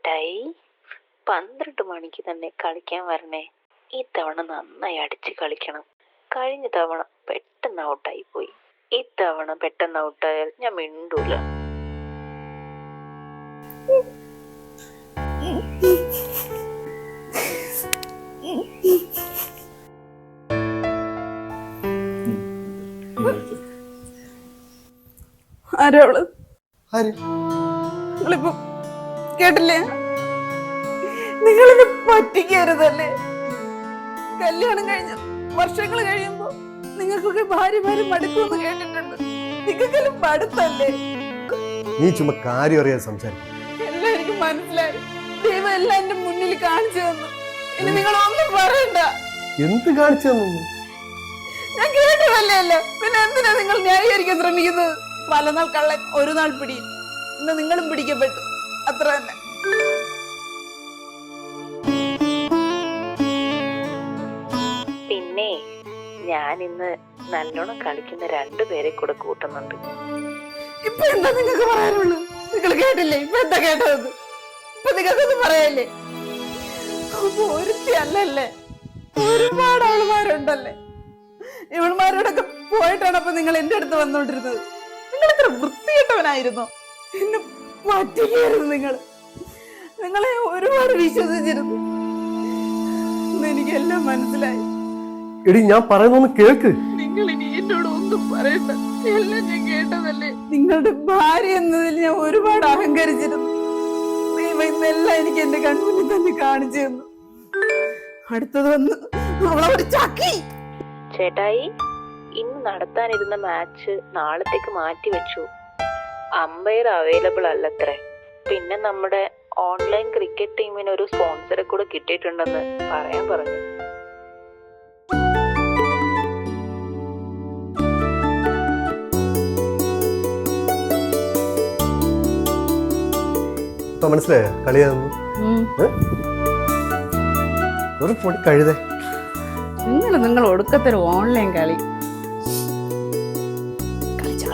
ചേട്ടായി 12 മണിക്ക് തന്നെ കളിക്കാൻ വരണേ. ഇത്തവണ നന്നായി അടിച്ച് കളിക്കണം. കഴിഞ്ഞ തവണ പെട്ടെന്ന് ഔട്ടായി പോയി. ഇത്തവണ പെട്ടെന്ന് ഔട്ടായാൽ ഞാൻ മിണ്ടൂല. ആരവള് നിങ്ങളിപ്പോ കേട്ടില്ലേ? നിങ്ങളിത് പറ്റിക്കരുതല്ലേ. കല്യാണം കഴിഞ്ഞ വർഷങ്ങൾ കഴിയുമ്പോ നിങ്ങൾക്കൊക്കെ ഭാര്യ മടുക്കുമെന്ന് കേട്ടിട്ടുണ്ട്. നിങ്ങൾക്കെല്ലാം മടുത്തല്ലേ? നീ ചുമ്മാ കാര്യം അറിയാൻ സംസാരിക്കും. എല്ലാം എനിക്ക് മനസ്സിലായി. ദൈവം എല്ലാം എന്റെ മുന്നിൽ കാണിച്ചു തന്നു. ഇനി നിങ്ങൾ ഒന്നും പറയണ്ട. എന്ത് കാണിച്ചു തന്നു? ഞാൻ കേട്ടതല്ലേ അല്ല. പിന്നെ എന്തിനാ നിങ്ങൾ ന്യായീകരിക്കാൻ ശ്രമിക്കുന്നത്? പല നാൾ കള്ളൻ ഒരു നാൾ പിടിയും. ഇന്ന് നിങ്ങളും പിടിക്കപ്പെട്ടു, അത്ര തന്നെ. പിന്നെ ഞാൻ ഇന്ന് നല്ലോണം കളിക്കുന്ന 2 പേരെ കൂടെ കൂട്ടുന്നുണ്ട്. ഇപ്പൊ എന്താ നിങ്ങൾക്ക് പറയാനുള്ളൂ? നിങ്ങൾ കേട്ടില്ലേ? ഇപ്പൊ എന്താ കേട്ടത്? ഇപ്പൊ നിങ്ങൾക്കൊന്നും പറയല്ലേ? അപ്പൊ ഒരുത്തി അല്ലല്ലേ, ഒരുപാട് ആൾമാരുണ്ടല്ലേ. ഇവൾമാരോടൊക്കെ പോയിട്ടാണ് അപ്പൊ നിങ്ങൾ എന്റെ അടുത്ത് വന്നോണ്ടിരുന്നത്. നിങ്ങൾ ഇത്ര വൃത്തികെട്ടവനായിരുന്നു. എന്നെ പറ്റിക്കായിരുന്നു. നിങ്ങളെ ഒരുപാട് വിശ്വസിച്ചിരുന്നു. എനിക്കെല്ലാം മനസ്സിലായി. എടി ഞാൻ പറയുന്നൊന്ന് കേൾക്ക്. നിങ്ങൾ ഇനി എന്നോട് ഒന്നും പറയണ്ട. എല്ലാം ഞാൻ കേട്ടതല്ലേ. നിങ്ങളുടെ ഭാര്യ എന്നതിൽ ഞാൻ ഒരുപാട് അഹങ്കരിച്ചിരുന്നു. ദൈവം ഇന്നെല്ലാം എനിക്ക് എന്റെ കൺമുന്നിൽ തന്നെ കാണിച്ചു തന്നു. അടുത്തത് വന്ന് അവളൊരു ചക്കി. ചേട്ടായി, ഇന്ന് നടത്താനിരുന്ന മാച്ച് നാളത്തേക്ക് മാറ്റി വെച്ചു. അമ്പയർ അവൈലബിൾ അല്ലത്രേ. പിന്നെ നമ്മുടെ ഓൺലൈൻ ക്രിക്കറ്റ് ടീമിന് ഒരു സ്പോൺസറെ കൂടെ കിട്ടിയിട്ടുണ്ടെന്ന് പറയാൻ പറഞ്ഞു. ഇപ്പൊ മനസ്സിലായോ കളിയാന്ന്? ഒരു പൊടി കഴുതേ. നിങ്ങൾ ഒടുക്കത്തൊരു ഓൺലൈൻ കളി കളിച്ച